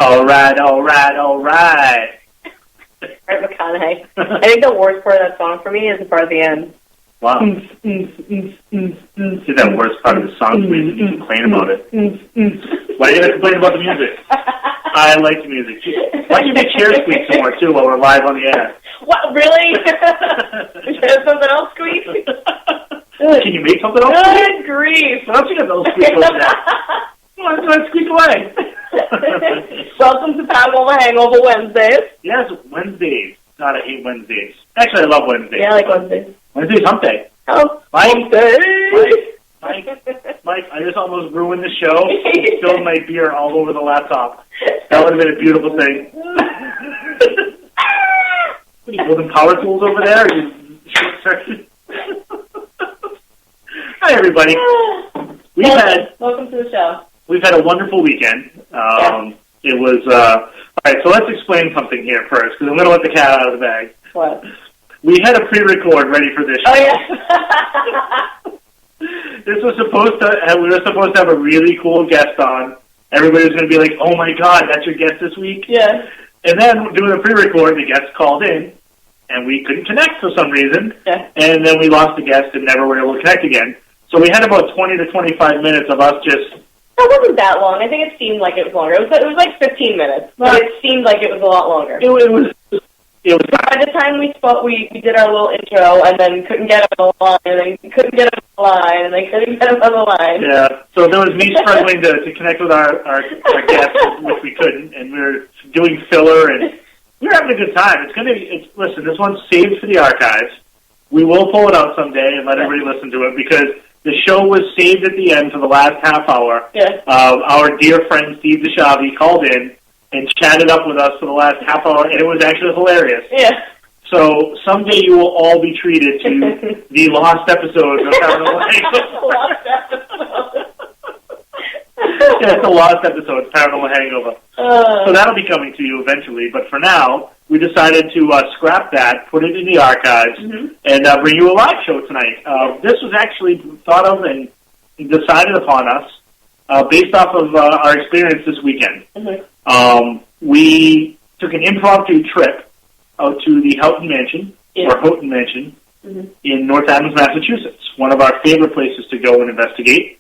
All right. Right, McConaughey. I think the worst part of that song for me is the part at the end. Wow. Is that worst part of the song? You complain about it. Why are you going to complain about the music? I like the music. Why don't you make chair squeak some more, too, while we're live on the air? What, really? Should have something else squeak? Can you make something else squeak? Good grief. Why don't you get those squeak over there? Come on, let's squeak away. Welcome to Paranormal Hangover Wednesdays. Yes, Wednesdays. God, I hate Wednesdays. Actually, I love Wednesdays. Yeah, I like Wednesdays. Wednesday's hump day. Oh, Mike, I just almost ruined the show. I spilled my beer all over the laptop. That would have been a beautiful thing. What are you building power tools over there? Are you short-circuited? Hi, everybody. Welcome to the show. We've had a wonderful weekend. It was, all right, so let's explain something here first, because I'm going to let the cat out of the bag. What? We had a pre-record ready for this show. Oh, yeah. We were supposed to have a really cool guest on. Everybody was going to be like, oh, my God, that's your guest this week? Yeah. And then doing the pre-record, the guest called in, and we couldn't connect for some reason. Yeah. And then we lost the guest and never were able to connect again. So we had about 20 to 25 minutes of us just... That wasn't that long. I think it seemed like it was longer. It was like 15 minutes, but it seemed like it was a lot longer. It was. By the time we spoke, we did our little intro, and then couldn't get him on the line, and then couldn't get him on the line, and then couldn't get him on the line. Yeah, so there was me struggling to connect with our guests, which we couldn't, and we were doing filler, and we were having a good time. Listen, this one's saved for the archives. We will pull it out someday and let everybody listen to it, because the show was saved at the end for the last half hour. Yeah. Our dear friend Steve DeShavi called in and chatted up with us for the last half hour, and it was actually hilarious. Yeah. So someday you will all be treated to the lost episode of Paranormal Hangover. Lost episode. Yeah, it's a lost episode, Paranormal Hangover. So that'll be coming to you eventually, but for now, we decided to scrap that, put it in the archives, and bring you a live show tonight. This was actually thought of and decided upon us based off of our experience this weekend. We took an impromptu trip out to the Houghton Mansion, or Houghton Mansion, in North Adams, Massachusetts, one of our favorite places to go and investigate.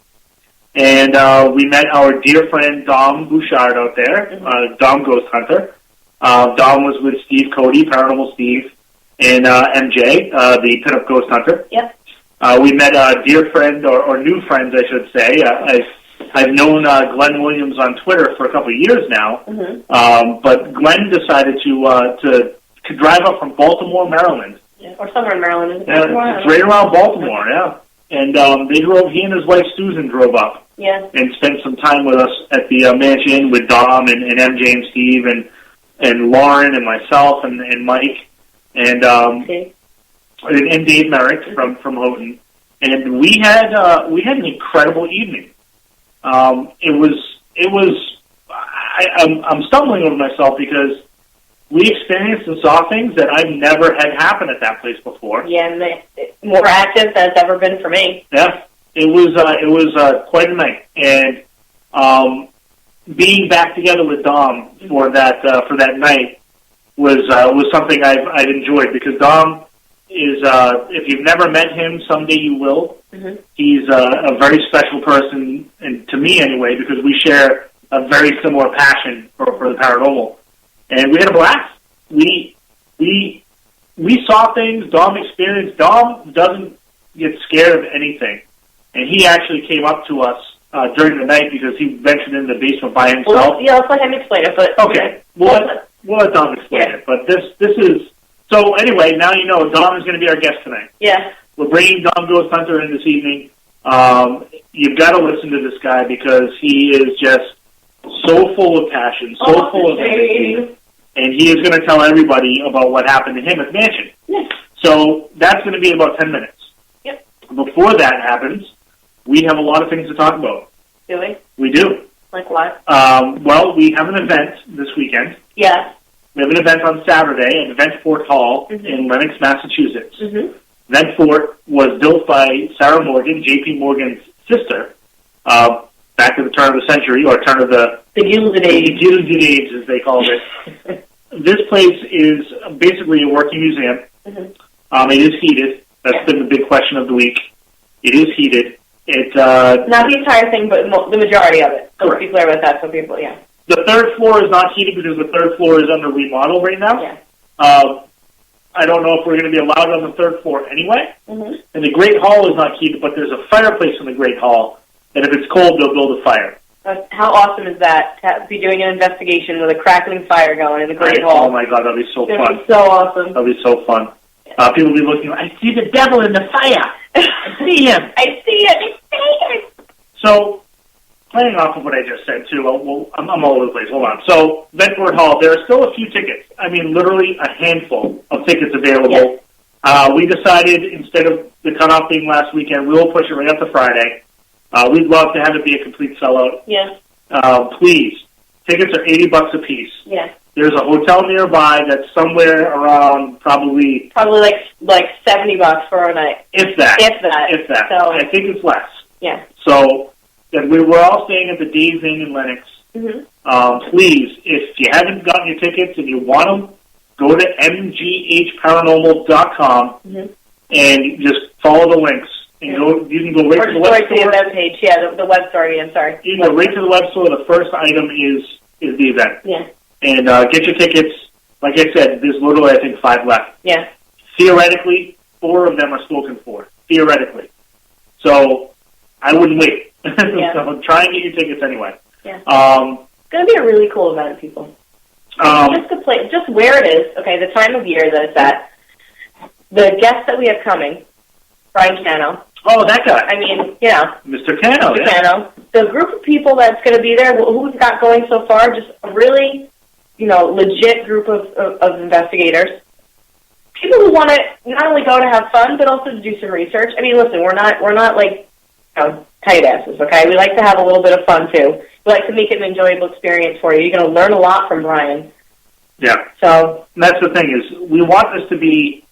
And we met our dear friend Dom Bouchard out there, Dom Ghost Hunter. Dom was with Steve Cody, Paranormal Steve, and MJ, the Pinup Ghost Hunter. Yep. We met a dear friend, or new friends, I should say. I've known Glenn Williams on Twitter for a couple of years now, but Glenn decided to drive up from Baltimore, Maryland. Yeah, or somewhere in Maryland. Isn't it? It's right around Baltimore, yeah. And he and his wife Susan drove up and spent some time with us at the mansion with Dom and MJ and Steve and Lauren and myself and Mike and Dave Merrick from Houghton. And we had an incredible evening. I'm stumbling over myself because we experienced and saw things that I've never had happen at that place before. Yeah, and more active than it's ever been for me. Yeah, it was quite a night, and being back together with Dom for that night was something I've enjoyed, because Dom is if you've never met him, someday you will. He's a very special person, and to me anyway, because we share a very similar passion for the paranormal. And we had a blast. We saw things. Dom experienced. Dom doesn't get scared of anything, and he actually came up to us during the night because he ventured into the basement by himself. Well, let's let him explain it. But okay, we'll let Dom explain it. But this is so. Anyway, now you know Dom is going to be our guest tonight. Yeah, we're bringing Dom Ghost Hunter in this evening. You've got to listen to this guy because he is just so full of passion, so full of energy. And he is going to tell everybody about what happened to him at the mansion. Yes. So that's going to be in about 10 minutes. Yep. Before that happens, we have a lot of things to talk about. Do we? We do. Like what? Well, we have an event this weekend. Yeah. We have an event on Saturday at Event Fort Hall in Lenox, Massachusetts. Event Fort was built by Sarah Morgan, J.P. Morgan's sister, back at the turn of the century, or turn of the Gilded Age. Gilded Age, as they called it. This place is basically a working museum. Mm-hmm. It is heated. That's been the big question of the week. It is heated. Not the entire thing, but the majority of it. So correct. Be clear about that. So people, yeah. The third floor is not heated because the third floor is under remodel right now. Yeah. I don't know if we're going to be allowed on the third floor anyway. Mm-hmm. And the Great Hall is not heated, but there's a fireplace in the Great Hall. And if it's cold, they'll build a fire. How awesome is that, to be doing an investigation with a crackling fire going in the Great Hall? Oh, my God, that'd be so fun. That'd be so awesome. That'd be so fun. People will be looking, I see the devil in the fire. I see him. I see it. So, playing off of what I just said, too, I'm all over the place. Hold on. So, Bedford Hall, there are still a few tickets. I mean, literally a handful of tickets available. Yes. We decided, instead of the cutoff being last weekend, we'll push it right up to Friday. We'd love to have it be a complete sellout. Yeah. Please. Tickets are $80 a piece. Yeah. There's a hotel nearby that's somewhere around probably like $70 for a night. If that. So, I think it's less. Yeah. So we're all staying at the Days Inn in Lenox. Mm-hmm. Please, if you haven't gotten your tickets and you want them, go to mghparanormal.com and just follow the links. And you can go right to the web store. Or the web page, the web store again, sorry. You can go right to the web store. The first item is the event. Yeah. And get your tickets. Like I said, there's literally, I think, 5 left. Yeah. Theoretically, 4 of them are spoken for. Theoretically. So, I wouldn't wait. Yeah. So, try and get your tickets anyway. Yeah. It's going to be a really cool event, people. Just the place, just where it is, okay, the time of year that it's at, the guests that we have coming, Brian Cano. Oh, that guy. I mean, yeah. Mr. Cano, Mr. Cano. The group of people that's going to be there, who we've got going so far, just a really, legit group of investigators. People who want to not only go to have fun, but also to do some research. I mean, listen, we're not like, tight asses, okay? We like to have a little bit of fun, too. We like to make it an enjoyable experience for you. You're going to learn a lot from Brian. Yeah. So. And that's the thing is, we want this to be,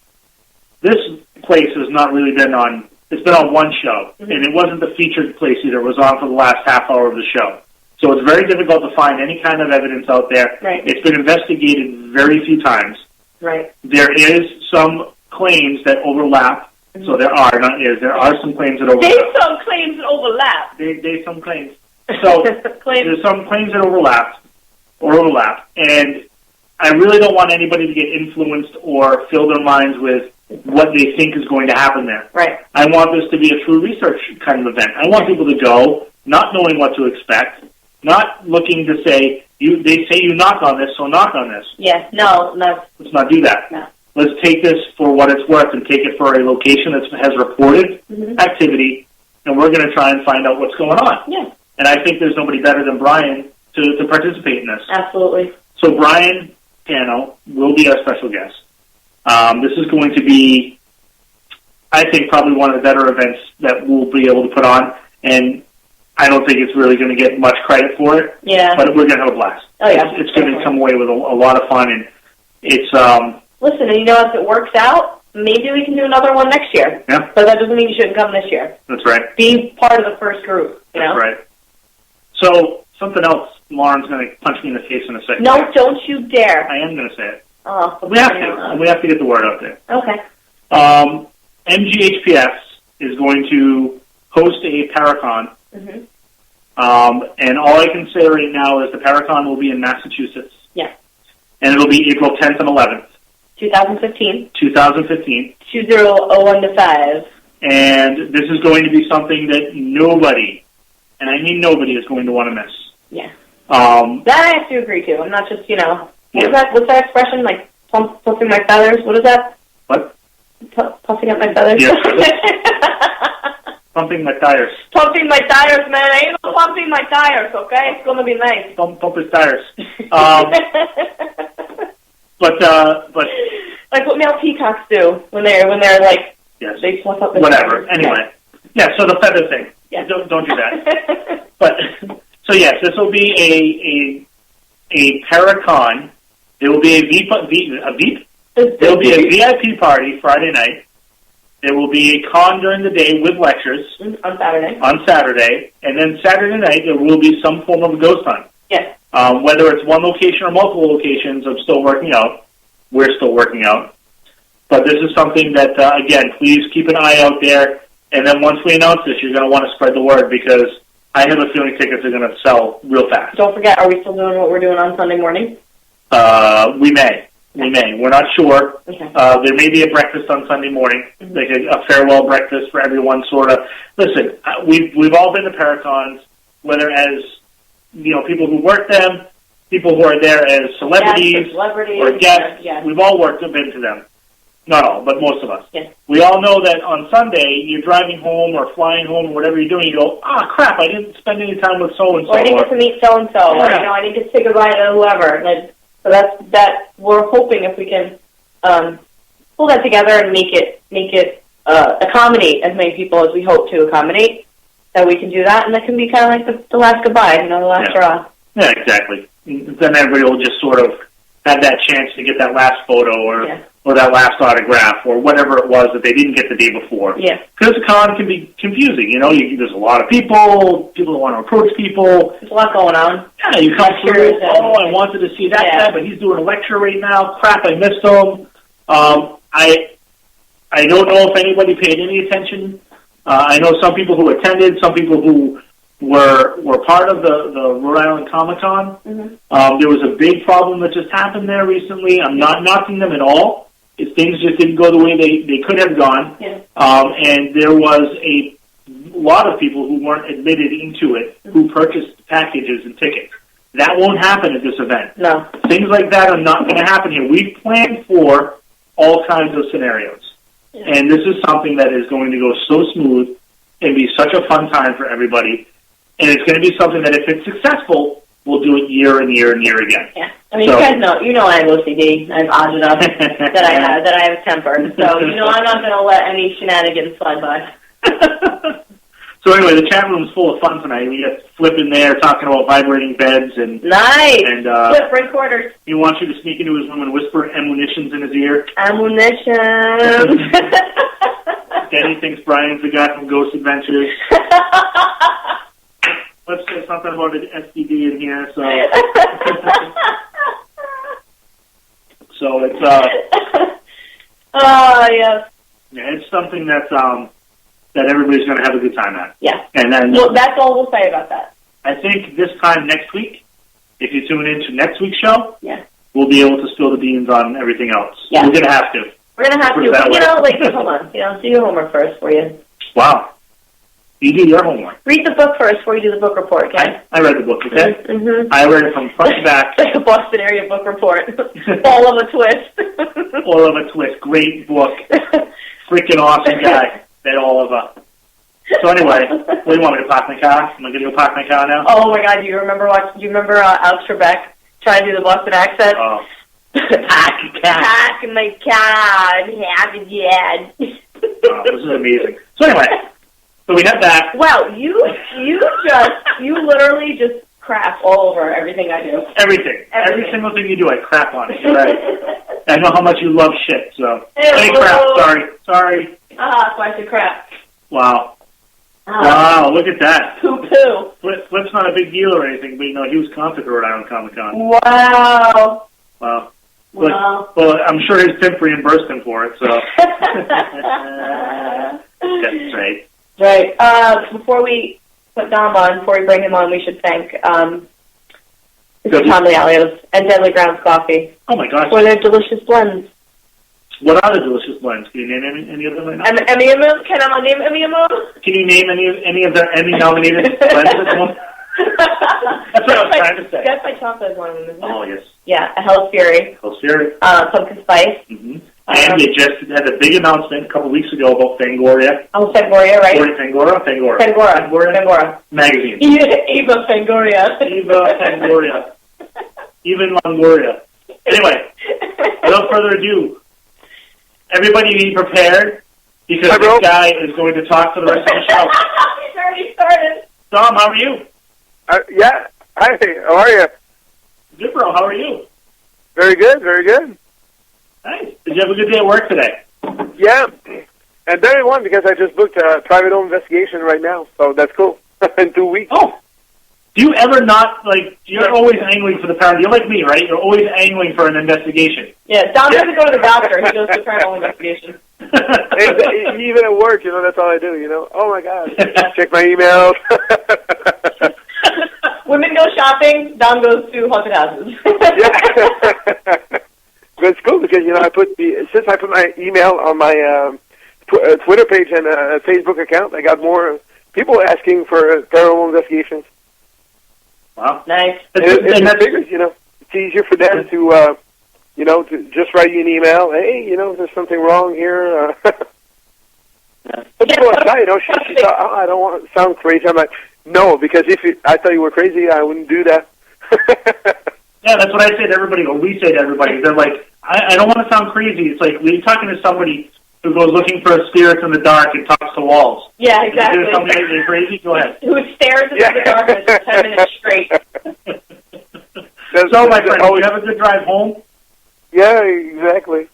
this place has not really been on, it's been on one show, and it wasn't the featured place either. It was on for the last half hour of the show. So it's very difficult to find any kind of evidence out there. Right. It's been investigated very few times. Right. There is some claims that overlap. So there are some claims that overlap. There's some claims that overlap. There's some claims. So there's some claims that overlap, and I really don't want anybody to get influenced or fill their minds with what they think is going to happen there. Right. I want this to be a true research kind of event. I want people to go, not knowing what to expect, not looking to say, they say you knock on this, so knock on this. Yeah, no. Let's not do that. No. Let's take this for what it's worth and take it for a location that has reported activity, and we're going to try and find out what's going on. Yeah. And I think there's nobody better than Brian to participate in this. Absolutely. So Brian Cano will be our special guest. This is going to be, I think, probably one of the better events that we'll be able to put on, and I don't think it's really going to get much credit for it. Yeah. But we're going to have a blast. Oh, yeah. It's going to come away with a lot of fun, and it's... Listen, and if it works out, maybe we can do another one next year. Yeah. But that doesn't mean you shouldn't come this year. That's right. Be part of the first group, That's right. So, something else, Lauren's going to punch me in the face in a second. No, don't you dare. I am going to say it. Oh, we have to. We have to get the word out there. Okay. MGHPS is going to host a Paracon. And all I can say right now is the Paracon will be in Massachusetts. Yeah. And it'll be April 10th and 11th. 2015. 2015. 2001-5. And this is going to be something that nobody, and I mean nobody, is going to want to miss. Yeah. That I have to agree to. I'm not just, what's that expression? Like, puffing my feathers? What is that? What? Puffing up my feathers? Yes. Pumping my tires. Pumping my tires, man. I ain't no pumping my tires, okay? It's going to be nice. Pump his tires. But like what male peacocks do when they're like, yes, they fluff up their whatever. feathers. Anyway, yeah. So the feather thing. Yeah. Don't do that. But so yes, this will be a Paracon. There will be a VIP. There will be a VIP party Friday night. There will be a con during the day with lectures. On Saturday. On Saturday. And then Saturday night, there will be some form of a ghost hunt. Yes. Whether it's one location or multiple locations, I'm still working out. We're still working out. But this is something that, again, please keep an eye out there. And then once we announce this, you're going to want to spread the word because I have a feeling tickets are going to sell real fast. Don't forget, are we still doing what we're doing on Sunday morning? We may. We may. We're not sure. Okay. There may be a breakfast on Sunday morning, like a farewell breakfast for everyone, sort of. Listen, we've all been to Paracons, whether as people who work them, people who are there as celebrities or guests. Yeah. We've all been to them. Not all, but most of us. Yes. We all know that on Sunday, you're driving home or flying home or whatever you're doing, you go, crap, I didn't spend any time with so-and-so. Or I didn't get to meet so-and-so. Or, I didn't get to say goodbye to whoever. So that we're hoping if we can pull that together and make it accommodate as many people as we hope to accommodate, that we can do that, and that can be kind of like the last goodbye, the last hurrah. Yeah, exactly. Then everybody will just sort of have that chance to get that last photo or that last autograph or whatever it was that they didn't get the day before. Yeah. Because the con can be confusing. There's a lot of people that want to approach people. There's a lot going on. Yeah, you come through, I wanted to see that guy, but he's doing a lecture right now. Crap, I missed him. I don't know if anybody paid any attention. I know some people who attended, some people who were part of the Rhode Island Comic-Con. Mm-hmm. There was a big problem that just happened there recently. I'm not knocking them at all. Things just didn't go the way they could have gone. Yeah. And there was a lot of people who weren't admitted into it who purchased packages and tickets. That won't happen at this event. No. Things like that are not going to happen here. We've planned for all kinds of scenarios. Yeah. And this is something that is going to go so smooth and be such a fun time for everybody. And it's going to be something that if it's successful, we'll do it year and year and year again. Yeah. I mean, you guys know, I have OCD. I have agita that I have a temper. So, I'm not going to let any shenanigans slide by. So anyway, the chat room's full of fun tonight. We got Flip in there talking about vibrating beds and nice. And Flip, bring quarters. He wants you to sneak into his room and whisper ammunitions in his ear. Ammunition. Danny thinks Brian's the guy from Ghost Adventures. Let's say something about an STD in here. So, so it's yes. Yeah, it's something that's that everybody's going to have a good time at. Yeah. And then that's all we'll say about that. I think this time next week, if you tune into next week's show, we'll be able to spill the beans on everything else. Yeah. We're going to have to. We're going to have to. But, hold on. Do your homework first for you. Wow. You do your homework. Read the book first before you do the book report, okay? I read the book, okay? Mm-hmm. I read it from front to back. Like a Boston area book report. All of a twist. All of a twist. Great book. Freaking awesome guy, that Oliver. So anyway, what do you want me to park my car? Am I going to go park my car now? Oh my God! Do you remember Alex Trebek trying to do the Boston accent? Oh. Park my car and have it yet. Oh, this is amazing. So anyway, so we have that. Wow, you literally just crap all over everything I do. Everything. Every single thing you do, I crap on it. You're right. I know how much you love shit, so. Hey, crap. Sorry. So I said crap. Wow. Wow, look at that. Poo-poo. Flip's not a big deal or anything, but he was confident at Rhode Island Comic-Con. Wow. Wow. Well, I'm sure his pimp reimbursed him for it, so. That's right. Right. Before we put Dom on, before we bring him on, we should thank Mr. Tom Lealios and Deadly Grounds Coffee. Oh, my gosh. For their delicious blends. What are the delicious blends? Can you name any of them right now? Emmy of them? Can I name Emmy of them? Can you name any of their Emmy-nominated blends at the moment? That's what I was trying to say. Death by Chocolate is one of them, isn't it? Oh, yes. Yeah, Hell's Fury. Pumpkin Spice. Mm-hmm. And they just had a big announcement a couple weeks ago about Fangoria. Oh, Fangoria, right? Fangora. Magazine. Eva Fangoria. Even Longoria. Anyway, without further ado, everybody be prepared because this guy is going to talk for the rest of the show. He's already started. Tom, how are you? Yeah. Hi, how are you? Good, bro. How are you? Very good, very good. Nice. Did you have a good day at work today? Yeah. And there you won because I just booked a private home investigation right now, so that's cool. In 2 weeks. Oh. Do you ever not, like, you're always angling for the paranormal? You're like me, right? You're always angling for an investigation. Yeah, Dom doesn't go to the doctor. He goes to paranormal investigation. Even at work, that's all I do, Oh, my God. Check my emails. Women go shopping, Dom goes to haunted houses. Yeah. But it's cool because, since I put my email on my Twitter page and Facebook account, I got more people asking for paranormal investigations. Wow. Nice. And that figures, it's easier for them to, to just write you an email. Hey, there's something wrong here. But people are shy, she thought, I don't want to sound crazy. I'm like, no, because if I thought you were crazy, I wouldn't do that. Yeah, that's what I say to everybody, or we say to everybody. They're like, I don't want to sound crazy. It's like when you're talking to somebody who goes looking for spirits in the dark and talks to walls. Yeah, exactly. If you're somebody that you're crazy, go ahead. Who stares into the darkness for 10 minutes straight. So, my friend, you have a good drive home? Yeah, exactly.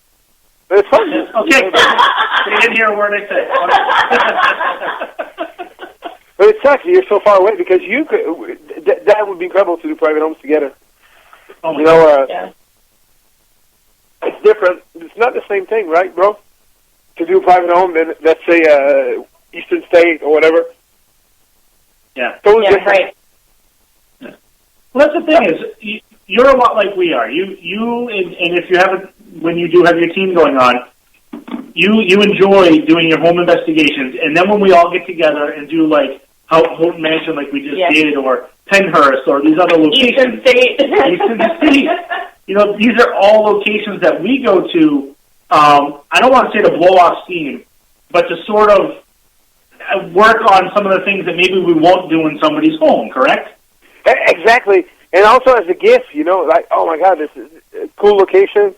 It's fun. Okay. You didn't hear a word I said. But it sucks. You're so far away because you could. That would be incredible to do private homes together. Oh my God. Yeah. It's different. It's not the same thing, right, bro? To do a private home in, let's say, Eastern State or whatever. Yeah. Totally Yeah, different. right. Yeah. Well, that's the thing is, you're a lot like we are. You and if you have when you do have your team going on, you enjoy doing your home investigations, and then when we all get together and do like Houghton Mansion, like we just did, or Penhurst, or these other locations, Eastern State. Eastern State. These are all locations that we go to. I don't want to say to blow off steam, but to sort of work on some of the things that maybe we won't do in somebody's home. Correct? Exactly. And also as a gift, like, oh my God, this is a cool location.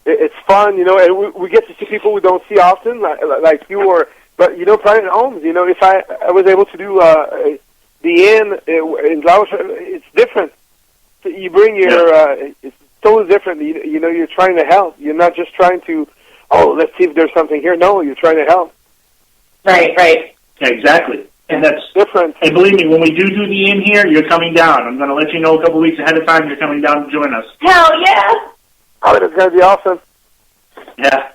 It's fun, and we get to see people we don't see often, like you or, but, private homes, if I was able to do the inn in Laos, it's different. You bring your, it's totally different. You're trying to help. You're not just trying to, let's see if there's something here. No, you're trying to help. Right. Yeah, exactly. And that's different. And believe me, when we do the in here, you're coming down. I'm going to let you know a couple weeks ahead of time you're coming down to join us. Hell yeah! Oh, it's going to be awesome. Yeah.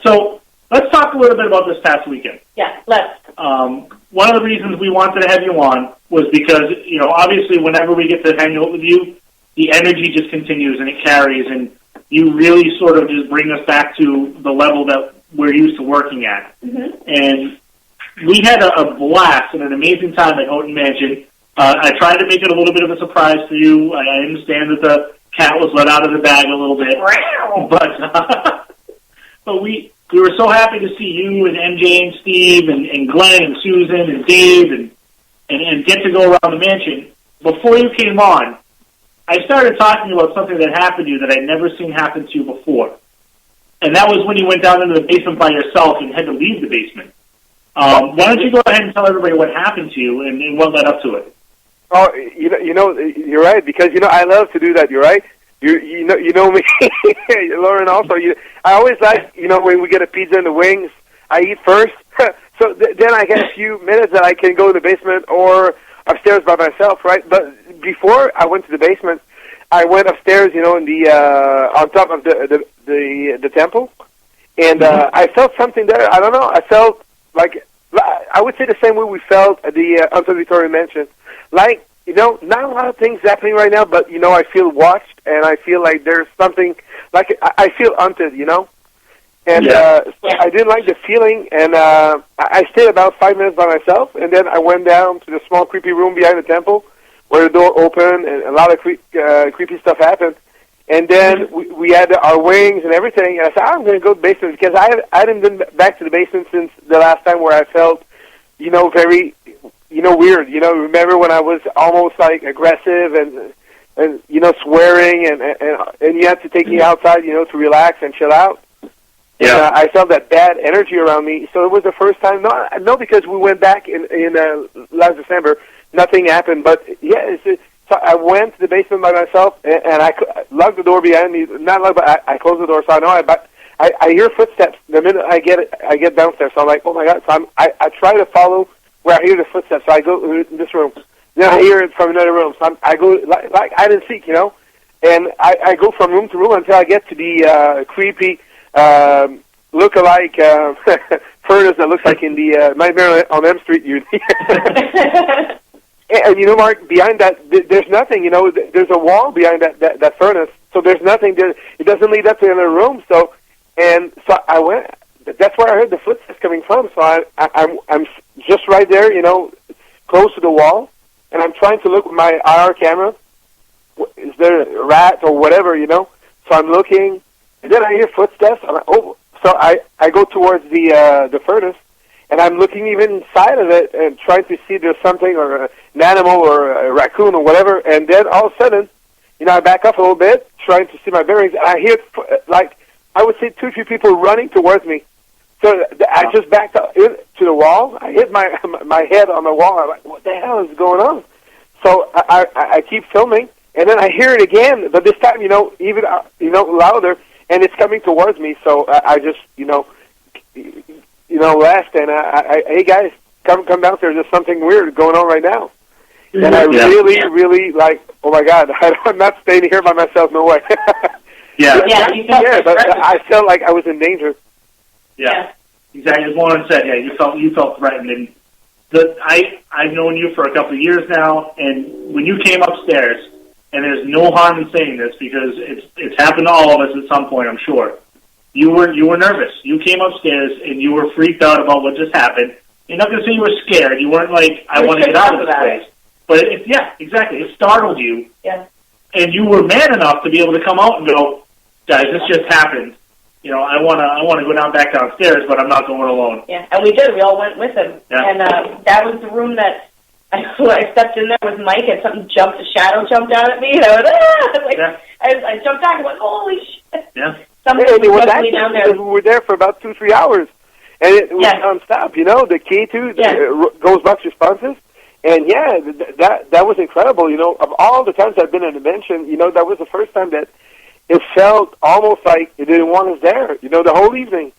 So let's talk a little bit about this past weekend. Yeah, let's. One of the reasons we wanted to have you on was because, obviously whenever we get to hang out with you, the energy just continues and it carries, and you really sort of just bring us back to the level that we're used to working at. Mm-hmm. And we had a blast and an amazing time at Houghton Mansion. I tried to make it a little bit of a surprise for you. I understand that the cat was let out of the bag a little bit. But we were so happy to see you and MJ and Steve and Glenn and Susan and Dave and get to go around the mansion. Before you came on, I started talking about something that happened to you that I'd never seen happen to you before. And that was when you went down into the basement by yourself and had to leave the basement. Why don't you go ahead and tell everybody what happened to you and what led up to it? Oh, you're right, because, I love to do that, you're right. You know me, Lauren, also. I always like, when we get a pizza and the wings, I eat first. So then I get a few minutes that I can go in the basement or upstairs by myself, right? But before I went to the basement, I went upstairs, in the on top of the temple, and I felt something there. I don't know. I felt like I would say the same way we felt at the Uncle Victoria Mansion. Like, not a lot of things happening right now, but I feel watched, and I feel like there's something like I feel hunted, And so I didn't like the feeling, and I stayed about 5 minutes by myself, and then I went down to the small creepy room behind the temple, where the door opened, and a lot of creepy stuff happened. And then we had our wings and everything, and I said, I'm going to go to the basement, because I hadn't been back to the basement since the last time where I felt, very, weird. Remember when I was almost, like, aggressive and swearing, and you had to take me outside, to relax and chill out? Yeah. And I felt that bad energy around me, so it was the first time. No, because we went back in last December, nothing happened. But yeah, so I went to the basement by myself, and I locked the door behind me. Not locked, but I closed the door, so I know I hear footsteps the minute I get downstairs. So I'm like, oh my God! So I try to follow where I hear the footsteps. So I go in this room. Then I hear it from another room. So I go like hide and seek, and I go from room to room until I get to the creepy look-alike furnace that looks like in the Nightmare on Elm Street. And Mark, behind that, there's nothing. There's a wall behind that furnace, so there's nothing there. It doesn't lead up to another room. So I went. That's where I heard the footsteps coming from. So I'm just right there, close to the wall, and I'm trying to look with my IR camera. Is there a rat or whatever, So I'm looking, and then I hear footsteps. I'm like, oh, so I go towards the furnace. And I'm looking even inside of it and trying to see if there's something or an animal or a raccoon or whatever. And then all of a sudden, I back up a little bit, trying to see my bearings. And I hear, I would say 2-3 people running towards me. So I just backed up to the wall. I hit my head on the wall. I'm like, what the hell is going on? So I keep filming. And then I hear it again. But this time, even, louder. And it's coming towards me. So I just, left, and hey guys, come downstairs. There's something weird going on right now. And I really oh my God, I'm not staying here by myself. No way. Yeah, but I felt like I was in danger. Yeah, exactly. As Lauren said, you felt threatened, and I've known you for a couple of years now, and when you came upstairs, and there's no harm in saying this because it's happened to all of us at some point, I'm sure. You were nervous. You came upstairs and you were freaked out about what just happened. You're not going to say you were scared. You weren't like, I want to get out of this place. But exactly. It startled you. Yeah. And you were man enough to be able to come out and go, guys, this just happened. I want to go back downstairs, but I'm not going alone. Yeah, and we did. We all went with him. Yeah. And that was the room that I stepped in there with Mike, and a shadow jumped out at me. And I jumped back and went, holy shit. Yeah. We were there for about 2-3 hours, and it was nonstop. The K2 Ghostbox responses, and that was incredible. Of all the times I've been in a dimension, that was the first time that it felt almost like it didn't want us there. The whole evening,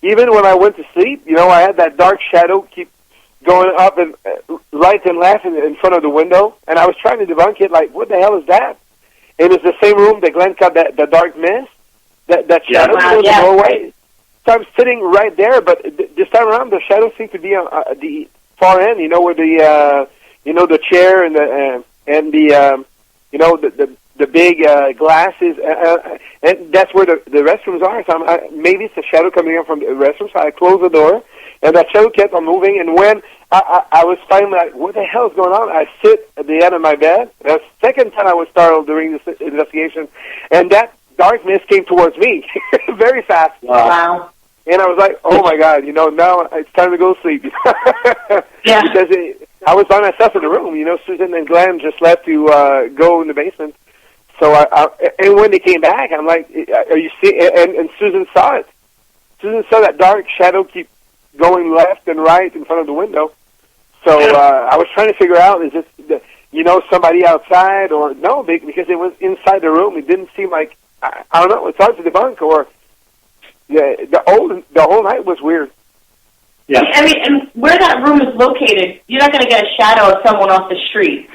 even when I went to sleep, I had that dark shadow keep going up and right and left in front of the window, and I was trying to debunk it. Like, what the hell is that? And it's the same room that Glenn cut the dark mist. That shadow goes the doorway. So I'm sitting right there, but this time around the shadow seemed to be on the far end. Where the chair and the big glasses, and that's where the restrooms are. So maybe it's a shadow coming in from the restroom. So I close the door, and that shadow kept on moving. And when I was finally like, what the hell is going on? I sit at the end of my bed. That's the second time I was startled during this investigation, and that dark mist came towards me very fast. Wow. And I was like, oh my God, now it's time to go sleep. Yeah. Because I was by myself in the room. Susan and Glenn just left to go in the basement. So and when they came back, I'm like, are you see? And Susan saw it. Susan saw that dark shadow keep going left and right in front of the window. So I was trying to figure out, is this, somebody outside or no, because it was inside the room. It didn't seem like, I don't know, it's hard to debunk, or the whole night was weird. Yeah. I mean, and where that room is located, you're not going to get a shadow of someone off the street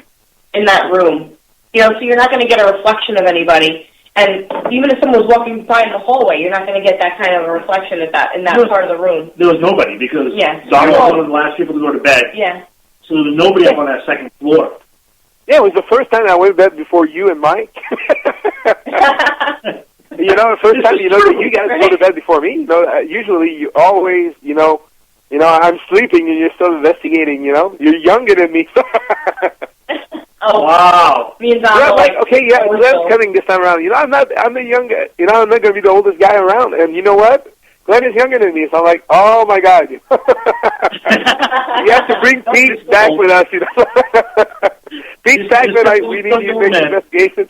in that room. So you're not going to get a reflection of anybody. And even if someone was walking by in the hallway, you're not going to get that kind of a reflection in that part of the room. There was nobody because Don was one of the last people to go to bed. Yeah. So there was nobody up on that second floor. Yeah, it was the first time I went to bed before you and Mike. The first time, that you guys go to bed before me. Usually you always, I'm sleeping and you're still investigating, You're younger than me. Oh, wow. Me and Don Glenn's coming this time around. I'm the younger, I'm not going to be the oldest guy around. And you know what? Glenn is younger than me, so I'm like, oh my God. You have to bring Pete back with us, Pete Stackman, we need you to make an investigation.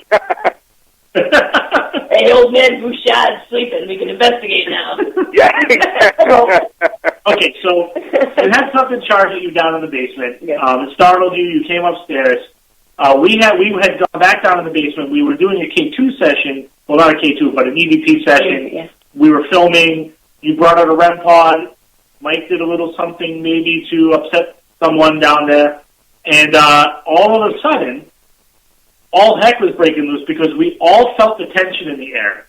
Hey, old man Bouchard's sleeping. We can investigate now. Yeah, exactly. Okay, so you had something charged at you down in the basement. Yeah. It startled you. You came upstairs. We had gone back down in the basement. We were doing a K2 session. Well, not a K2, but an EVP session we were filming. You brought out a REM pod. Mike did a little something maybe to upset someone down there. And all of a sudden, all heck was breaking loose because we all felt the tension in the air.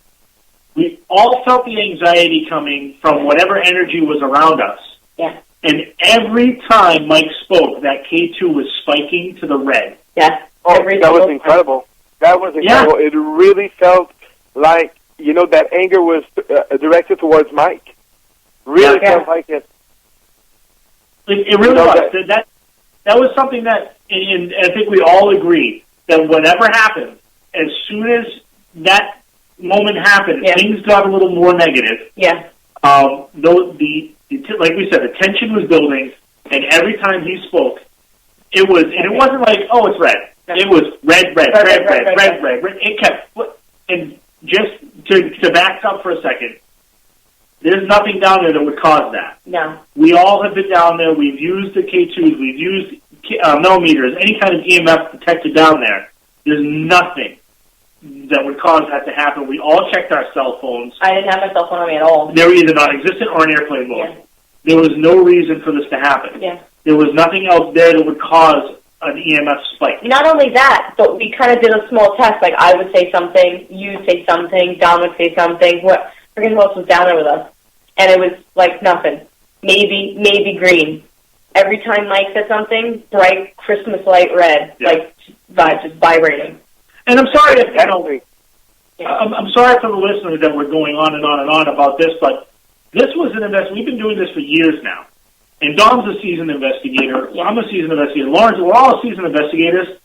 We all felt the anxiety coming from whatever energy was around us. Yeah. And every time Mike spoke, that K2 was spiking to the red. Yeah. Oh, that was incredible. That was incredible. Yeah. It really felt like, that anger was directed towards Mike. Really felt like it. It really was. That was something that, and I think we all agree, that whatever happened, as soon as that moment happened, things got a little more negative. Yeah. Like we said, the tension was building, and every time he spoke, it wasn't like, oh, it's red. No. It was red. It kept, and just to back up for a second, there's nothing down there that would cause that. No. We all have been down there. We've used the K2s. We've used millimeters, any kind of EMF detector down there. There's nothing that would cause that to happen. We all checked our cell phones. I didn't have my cell phone on me at all. They were either non-existent or in airplane mode. Yeah. There was no reason for this to happen. Yeah. There was nothing else there that would cause an EMF spike. Not only that, but we kind of did a small test. Like, I would say something, you'd say something, Dom would say something. Who else was down there with us? And it was like nothing. Maybe green. Every time Mike said something, bright Christmas light red, just vibrating. And I'm sorry if I'm sorry for the listeners that we're going on and on and on about this, but this was an investment. We've been doing this for years now. And Dom's a seasoned investigator. Yeah. I'm a seasoned investigator. Lawrence, we're all seasoned investigators.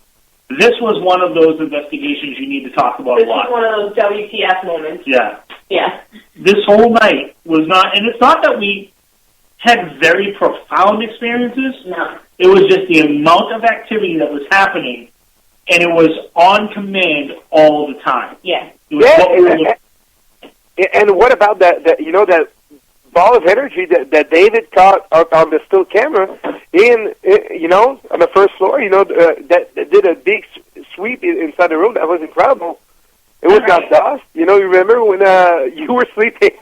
This was one of those investigations you need to talk about a lot. This was one of those WTF moments. Yeah. Yeah. This whole night was not, and it's not that we had very profound experiences. No. It was just the amount of activity that was happening, and it was on command all the time. Yeah. And what about that ball of energy that David caught on the still camera on the first floor, that did a big sweep inside the room. That was incredible. It was not dust. You remember when you were sleeping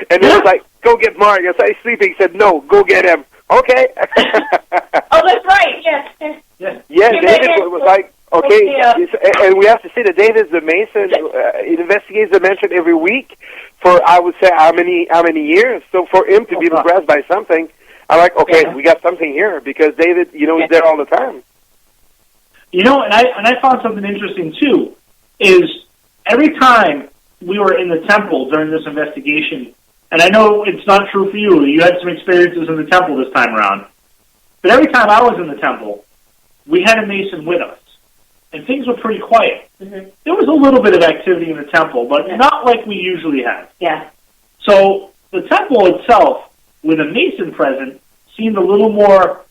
and it was like, go get Marc. I said, he's sleeping. He said, no, go get him. Okay. Oh, that's right. Yeah. Yeah, David was like, okay. And we have to say that David's the Mason. He investigates the mansion every week for, I would say, how many years. So for him to be impressed by something, I'm like, okay, we got something here because David, he's there all the time. And I found something interesting too, is every time we were in the temple during this investigation, and I know it's not true for you. You had some experiences in the temple this time around. But every time I was in the temple, we had a Mason with us. And things were pretty quiet. Mm-hmm. There was a little bit of activity in the temple, but not like we usually have. Yeah. So the temple itself, with a Mason present, seemed a little more,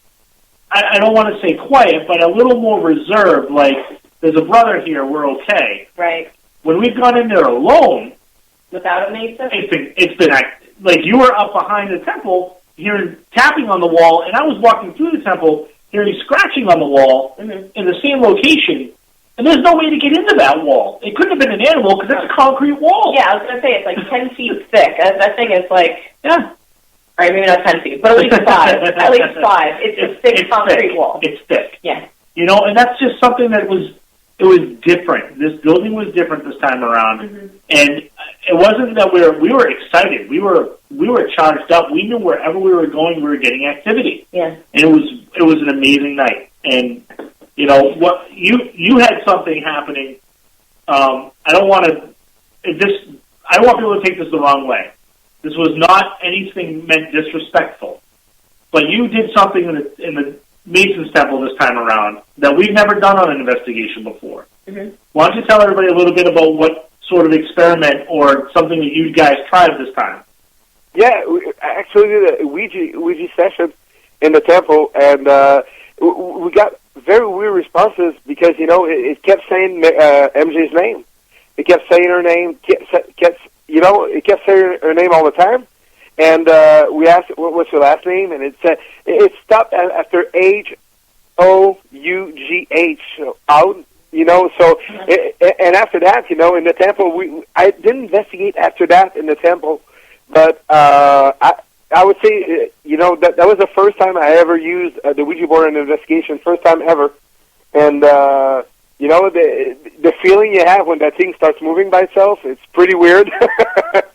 I don't want to say quiet, but a little more reserved, like, there's a brother here, we're okay. Right. When we've gone in there alone, without a Mason, it's been like you were up behind the temple, hearing tapping on the wall, and I was walking through the temple, hearing scratching on the wall in the same location, and there's no way to get into that wall. It couldn't have been an animal because it's a concrete wall. Yeah, I was going to say it's like 10 feet thick. That thing is like, all right, maybe not 10 feet, but at least 5. At least 5. It's a thick concrete wall. It's thick. Yeah. And that's just something that was different. This building was different this time around, and it wasn't that we were excited. We were charged up. We knew wherever we were going, we were getting activity. Yeah, and it was an amazing night. And what you had something happening. I don't want people to take this the wrong way. This was not anything meant disrespectful, but you did something in the Mason's Temple this time around that we've never done on an investigation before. Mm-hmm. Why don't you tell everybody a little bit about what sort of experiment or something that you guys tried this time? Yeah, we actually did a Ouija session in the temple, and we got very weird responses because, it kept saying MJ's name. It kept saying her name, it kept saying her name all the time. And we asked, what's your last name? And it said, it stopped after H-O-U-G-H, so out, you know. So, and after that, you know, in the temple, I didn't investigate after that in the temple, but I would say, you know, that was the first time I ever used the Ouija board in an investigation, first time ever, and you know, the feeling you have when that thing starts moving by itself, it's pretty weird.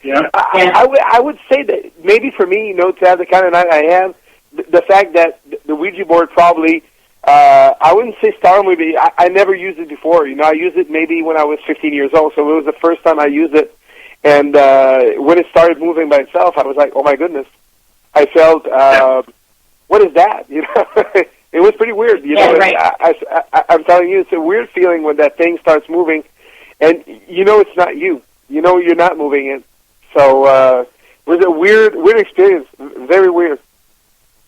Yeah. I would say that maybe for me, you know, to have the kind of night I have, the fact that the Ouija board probably, I wouldn't say startled me, but I never used it before. You know, I used it maybe when I was 15 years old, so it was the first time I used it. And when it started moving by itself, I was like, oh my goodness. I felt, what is that? You know, it was pretty weird. You know, right. I'm telling you, it's a weird feeling when that thing starts moving, and you know it's not you. You know you're not moving it. So it was a weird experience. Very weird.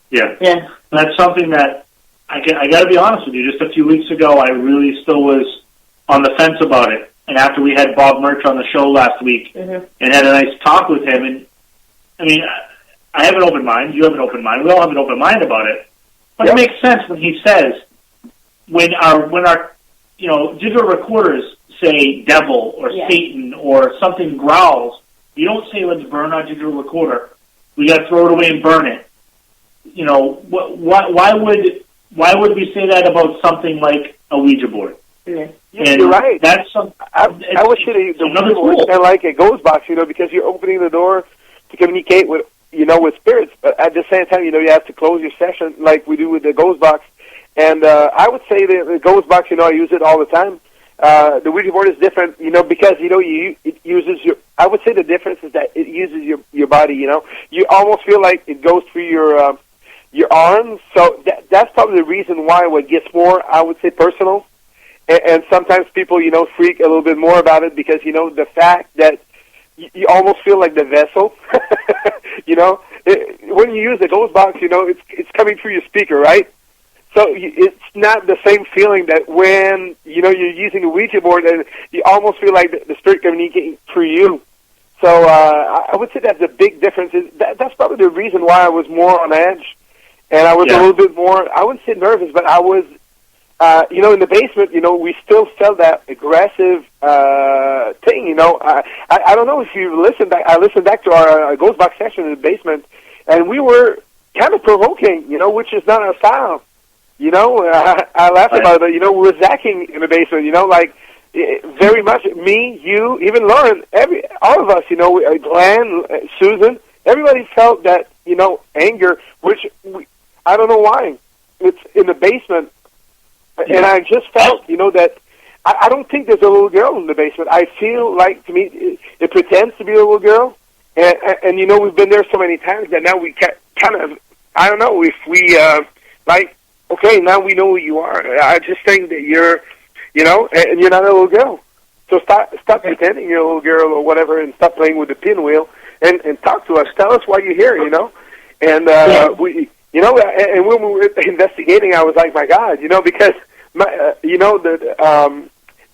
Yeah. Yeah. That's something that I got to be honest with you. Just a few weeks ago, I really still was on the fence about it. And after we had Bob Murch on the show last week and had a nice talk with him, and I mean, I have an open mind. You have an open mind. We all have an open mind about it. But it makes sense when he says when our you know, digital recorders say devil or Satan or something growls, you don't say let's burn our digital recorder. We got to throw it away and burn it. You know, why would we say that about something like a Ouija board? Yeah, you're right. That's I would say the Ouija board is kind of like a ghost box, you know, because you're opening the door to communicate with, you know, with spirits. But at the same time, you know, you have to close your session like we do with the ghost box. And I would say the ghost box, you know, I use it all the time. The Ouija board is different, you know, because, you know, it uses your, I would say the difference is that it uses your body, you know. You almost feel like it goes through your arms. So that's probably the reason why it gets more, I would say, personal. And sometimes people, you know, freak a little bit more about it because, you know, the fact that you almost feel like the vessel, you know. When you use the ghost box, you know, it's coming through your speaker, right? So it's not the same feeling that when, you know, you're using a Ouija board and you almost feel like the spirit communicating through you. So I would say that's a big difference. That's probably the reason why I was more on edge. And I was a little bit more, I wouldn't say nervous, but I was, you know, in the basement, you know, we still felt that aggressive thing, you know. I don't know if you listened back. I listened back to our Ghost Box session in the basement, and we were kind of provoking, you know, which is not our style. You know, I laughed about it, but, you know, we were zacking in the basement, you know, like, very much me, you, even Lauren, all of us, you know, Glenn, Susan, everybody felt that, you know, anger, which I don't know why. It's in the basement. And I just felt, you know, that I don't think there's a little girl in the basement. I feel like, to me, it pretends to be a little girl. And you know, we've been there so many times that now we kind of, I don't know, if we, like, okay, now we know who you are. I just think that you're, you know, and you're not a little girl. So stop pretending you're a little girl or whatever and stop playing with the pinwheel and talk to us. Tell us why you're here, you know. And we... You know, and when we were investigating, I was like, my God, you know, because, you know,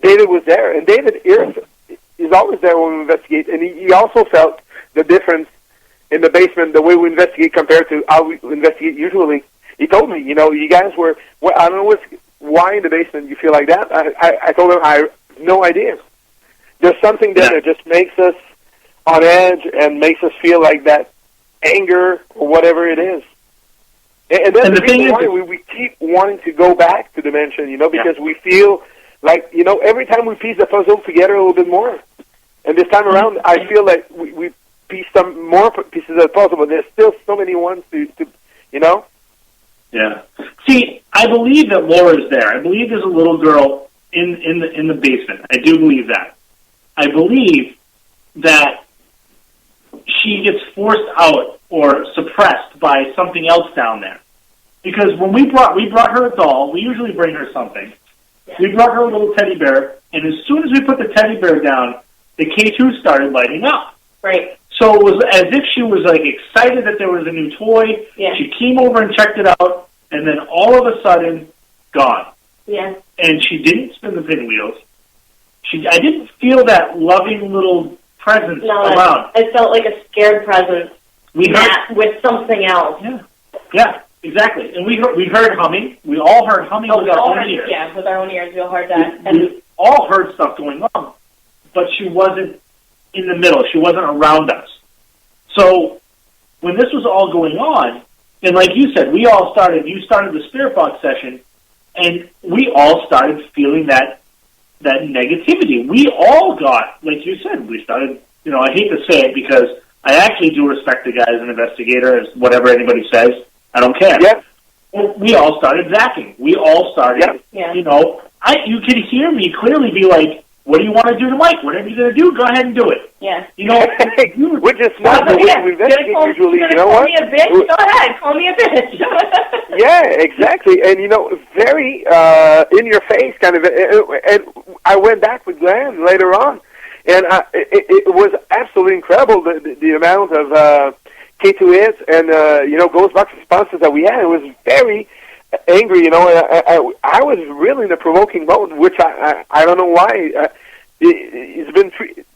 David was there. And David is always there when we investigate. And he also felt the difference in the basement, the way we investigate compared to how we investigate usually. He told me, you know, you guys were, well, I don't know why in the basement you feel like that. I told him I have no idea. There's something there that just makes us on edge and makes us feel like that anger or whatever it is. And that's the reason why we keep wanting to go back to Dimension, you know, because we feel like, you know, every time we piece the puzzle together a little bit more. And this time around, I feel like we piece some more pieces of the puzzle, but there's still so many ones to you know? Yeah. See, I believe that Laura's there. I believe there's a little girl in the basement. I do believe that. I believe that she gets forced out or suppressed by something else down there. Because when we brought her a doll, we usually bring her something. Yeah. We brought her a little teddy bear, and as soon as we put the teddy bear down, the K2 started lighting up. Right. So it was as if she was like excited that there was a new toy. Yeah. She came over and checked it out, and then all of a sudden, gone. Yeah. And she didn't spin the pinwheels. I didn't feel that loving little presence around. It felt like a scared presence with something else. Yeah. Exactly. And we heard humming. We all heard humming with our own ears. Yeah, with our own ears, we all heard that. We all heard stuff going on, but she wasn't in the middle. She wasn't around us. So when this was all going on, and like you said, you started the spirit box session, and we all started feeling that negativity. We all got, like you said, we started, I hate to say it because I actually do respect the guy as an investigator, as whatever anybody says. I don't care. Yeah. We all started zapping. We all started, you could hear me clearly be like, what do you want to do to Mike? Whatever you're going to do, go ahead and do it. Yeah. We're just not the way we investigate usually. You know what? Call me a bitch? Go ahead. Call me a bitch. Yeah, exactly. And, very in your face kind of. And I went back with Glenn later on. And it was absolutely incredible, the amount of K2 hits and, Ghost Box responses that we had. It was very angry, I was really in a provoking mode, which I don't know why. It's been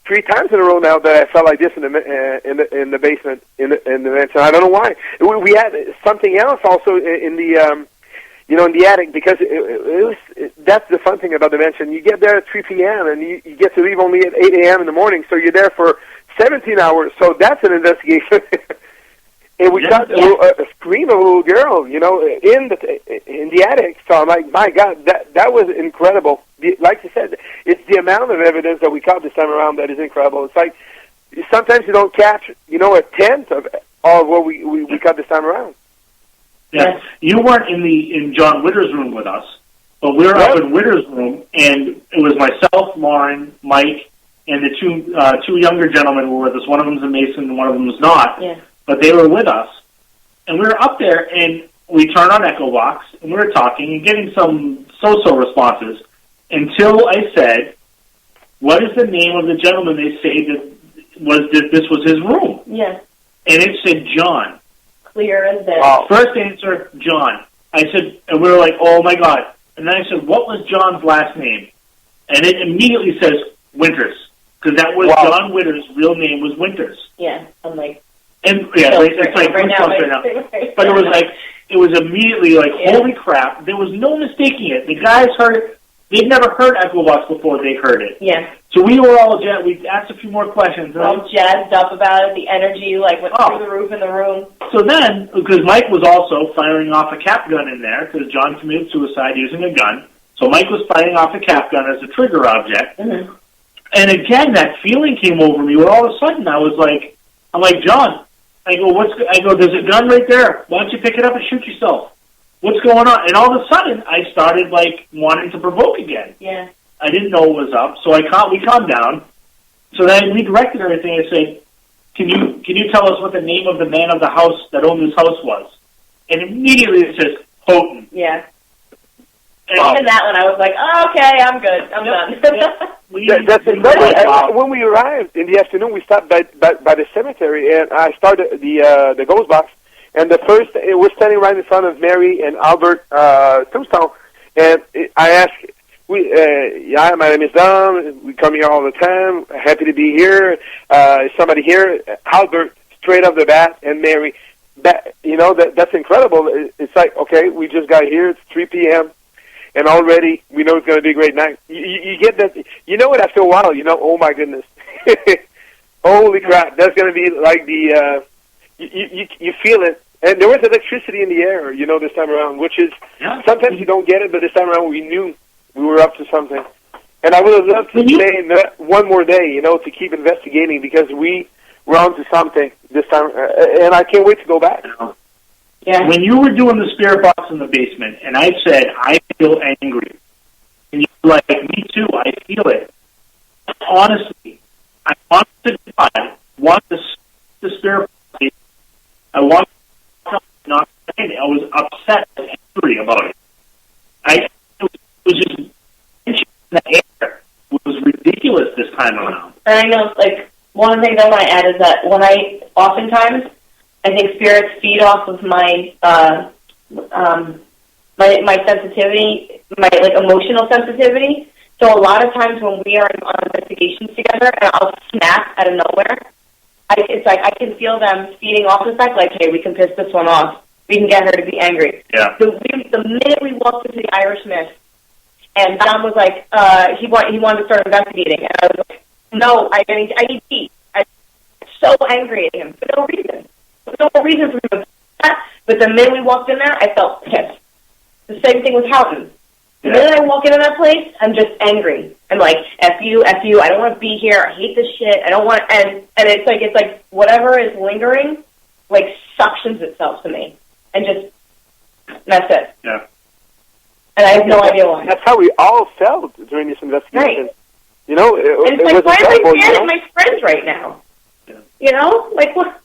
three times in a row now that I felt like this in the basement in the mansion. I don't know why. We had something else also in the in the attic, because that's the fun thing about the mansion. You get there at 3 p.m. and you get to leave only at 8 a.m. in the morning, so you're there for 17 hours. So that's an investigation. And we got a scream of a little girl, in the attic. So I'm like, my God, that was incredible. Like you said, it's the amount of evidence that we caught this time around that is incredible. It's like sometimes you don't catch, a tenth of all what we caught this time around. Yeah, you weren't in John Witter's room with us, but we were up in Witter's room, and it was myself, Lauren, Mike, and the two younger gentlemen were with us. One of them's a Mason, and one of them was not. Yeah. But they were with us, and we were up there, and we turned on Echo Box, and we were talking and getting some so-so responses until I said, what is the name of the gentleman they say that this was his room? Yeah. And it said John. Clear as day. First answer, John. I said, and we were like, oh, my God. And then I said, what was John's last name? And it immediately says Winters, because that was John Witter's real name was Winters. Yeah, I'm like... And it's like right now. But it was immediately like, holy crap! There was no mistaking it. The guys heard it. They'd never heard Echo Box before. They heard it. Yeah. So we were all we asked a few more questions. All jazzed up about it. The energy went through the roof in the room. So then, because Mike was also firing off a cap gun in there, because John committed suicide using a gun. So Mike was firing off a cap gun as a trigger object. Mm-hmm. And again, that feeling came over me where all of a sudden I'm like, John. I go, there's a gun right there. Why don't you pick it up and shoot yourself? What's going on? And all of a sudden, I started, wanting to provoke again. Yeah. I didn't know what was up, so we calmed down. So then we directed everything. I said, can you tell us what the name of the man of the house that owned this house was? And immediately it says, Houghton. Yeah. And even that one, I was like, oh, okay, I'm good. I'm done. That's incredible. When we arrived in the afternoon, we stopped by the cemetery, and I started the Ghost Box. And it was standing right in front of Mary and Albert tombstone. And I asked, my name is Dom. We come here all the time. Happy to be here. Is somebody here? Albert, straight off the bat, and Mary. That's incredible. It's like, okay, we just got here. It's 3 p.m. And already we know it's going to be a great night. You get that. You know it after a while. Oh my goodness, holy crap! That's going to be like you feel it. And there was electricity in the air, this time around, which is sometimes you don't get it, but this time around we knew we were up to something. And I would have loved to stay one more day, to keep investigating, because we were on to something this time, and I can't wait to go back. Yeah. When you were doing the spirit box in the basement, and I said, I feel angry, and you were like, me too, I feel it. Honestly, I want to the spirit box. I want to not say it. I was upset and angry about it. It was just in the air. It was ridiculous this time around. And I know, one of the things I want to add is that oftentimes, I think spirits feed off of my sensitivity, my emotional sensitivity. So a lot of times when we are on investigations together, and I'll snap out of nowhere, it's like I can feel them feeding off the fact, hey, we can piss this one off. we can get her to be angry. Yeah. The minute we walked into the Irish Mist, and Dom was like, he wanted to start investigating, and I was like, no, I need peace. I was so angry at him for no reason. There's no reason for him to do that, but the minute we walked in there, I felt pissed. The same thing with Houghton. The minute I walk into that place, I'm just angry. I'm like, F you, I don't want to be here, I hate this shit, I don't want, and it's like whatever is lingering, like, suctions itself to me. And that's it. Yeah. And I have no idea why. That's how we all felt during this investigation. Right. You know, and it's like, why am I mad at my friends right now? Yeah. You know? Like, what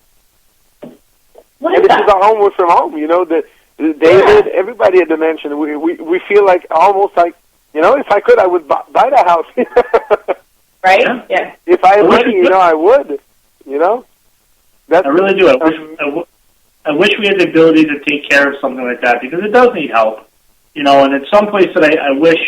is this that? is our homework from home, you know, David, everybody at the mansion, we feel like, almost like, you know, if I could, I would buy the house. Right? Yeah. If I had money, you know, I would, you know? I really do. I wish we had the ability to take care of something like that, because it does need help. You know, and it's someplace that I wish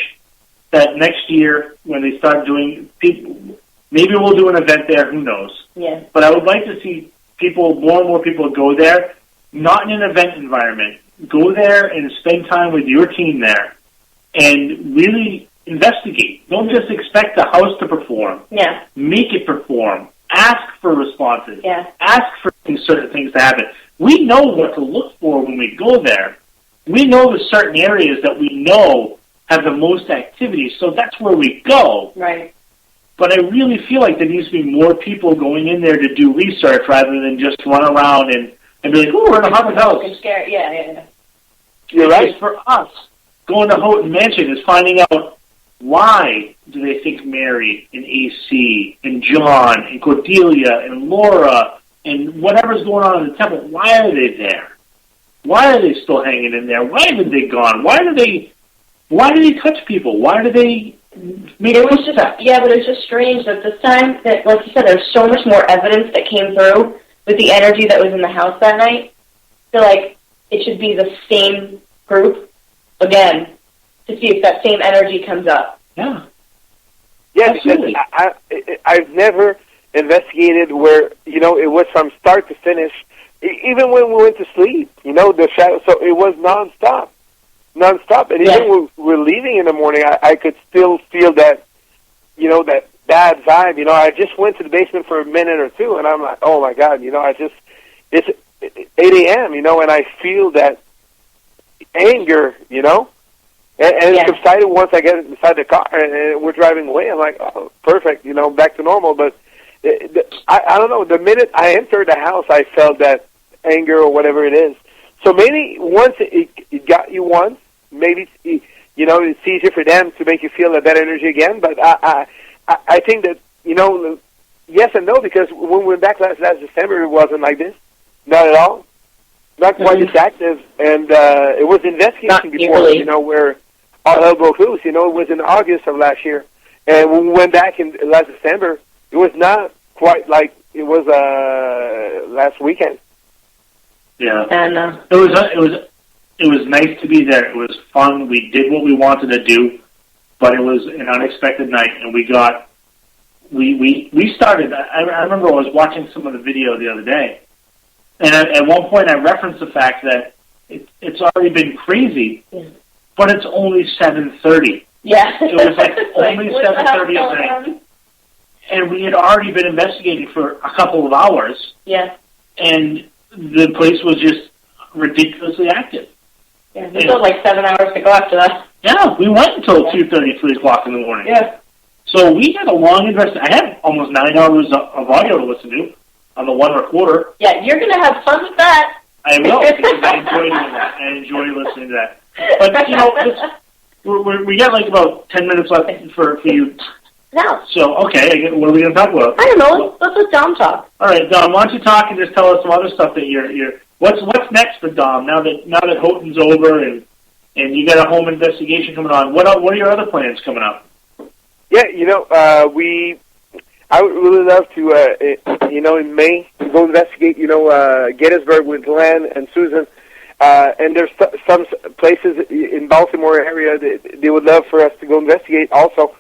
that next year, when they start doing, maybe we'll do an event there, who knows. Yeah. But I would like to see more and more people go there, not in an event environment. Go there and spend time with your team there and really investigate. Don't just expect the house to perform. Yeah. Make it perform. Ask for responses. Yeah. Ask for certain things to happen. We know what to look for when we go there. We know the certain areas that we know have the most activity, so that's where we go. Right. But I really feel like there needs to be more people going in there to do research rather than just run around and be like, "Oh, we're in a haunted house." Yeah. You're right. Because for us, going to Houghton Mansion is finding out why do they think Mary and AC and John and Cordelia and Laura and whatever's going on in the temple, why are they there? Why are they still hanging in there? Why have they gone? Why do they touch people? Why do they make footsteps? Yeah, but it's just strange that this time, that, like you said, there's so much more evidence that came through with the energy that was in the house that night. I feel like it should be the same group again to see if that same energy comes up. Yeah. Yeah, absolutely. I've never investigated where, you know, it was from start to finish. Even when we went to sleep, you know, the shadow, so it was nonstop. And even when we were leaving in the morning, I could still feel that, you know, that bad vibe. You know, I just went to the basement for a minute or two, and I'm like, oh my God, you know, it's 8 a.m., you know, and I feel that anger, you know, and it subsided once I get inside the car and we're driving away. I'm like, oh, perfect, you know, back to normal. But I don't know, the minute I entered the house, I felt that anger or whatever it is. So maybe once it got you once, maybe, you know, it's easier for them to make you feel that energy again. But I think that, you know, yes and no, because when we went back last December, it wasn't like this. Not at all. Not quite as active. And it was investigation before, you know, where all hell broke loose. You know, it was in August of last year. And when we went back in last December, it was not quite like it was last weekend. Yeah, And it was nice to be there. It was fun. We did what we wanted to do, but it was an unexpected night, and we started. I remember I was watching some of the video the other day, and at one point I referenced the fact that it's already been crazy, but it's only 7:30. Yeah, it was like only 7:30 at night, and we had already been investigating for a couple of hours. Yeah, and the place was just ridiculously active. Yeah, we still like 7 hours to go after that. Yeah, we went until 2:30, 3 o'clock in the morning. Yeah. So we had a long investigation. I had almost 9 hours of audio to listen to on the one recorder. Yeah, you're going to have fun with that. I will, because I enjoy doing that. I enjoy listening to that. But, you know, we got like about 10 minutes left for you. No. So, okay, what are we going to talk about? I don't know. Let's let Dom talk. All right, Dom, why don't you talk and just tell us some other stuff that you're what's next for Dom now that Houghton's over and you got a home investigation coming on? What are your other plans coming up? Yeah, you know, I would really love to, you know, in May go investigate, you know, Gettysburg with Glenn and Susan. And there's some places in Baltimore area that they would love for us to go investigate also.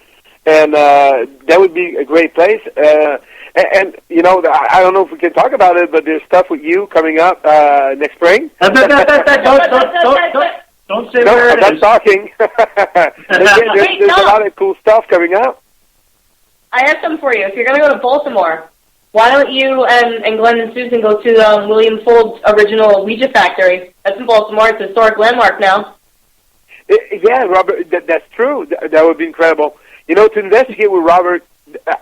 And that would be a great place. And you know, I don't know if we can talk about it, but there's stuff with you coming up next spring. Don't say where it is. I'm talking. there's a lot of cool stuff coming up. I have some for you. If you're going to go to Baltimore, why don't you and Glenn and Susan go to William Fold's original Ouija factory? That's in Baltimore. It's a historic landmark now. Yeah, Robert, that's true. That would be incredible. You know, to investigate with Robert,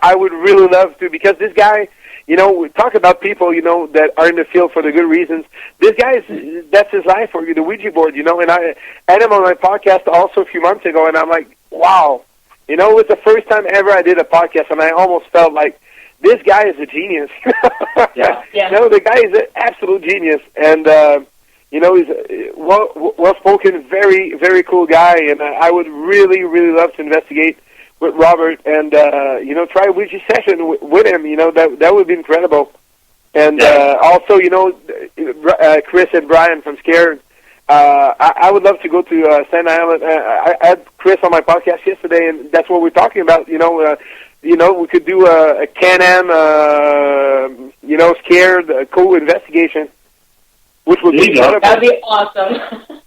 I would really love to, because this guy, you know, we talk about people, you know, that are in the field for the good reasons. This guy, that's his life, for the Ouija board, you know, and I had him on my podcast also a few months ago, and I'm like, wow. You know, it was the first time ever I did a podcast, and I almost felt like, this guy is a genius. Yeah. You know, the guy is an absolute genius, and, you know, he's a well-spoken, very, very cool guy, and I would really, really love to investigate with Robert and, you know, try a Ouija session with him. You know, that would be incredible. And also, you know, Chris and Brian from Scared, I would love to go to Staten Island. I had Chris on my podcast yesterday, and that's what we're talking about. You know, we could do a Can-Am, you know, Scared cool investigation, which would be incredible. That'd be awesome.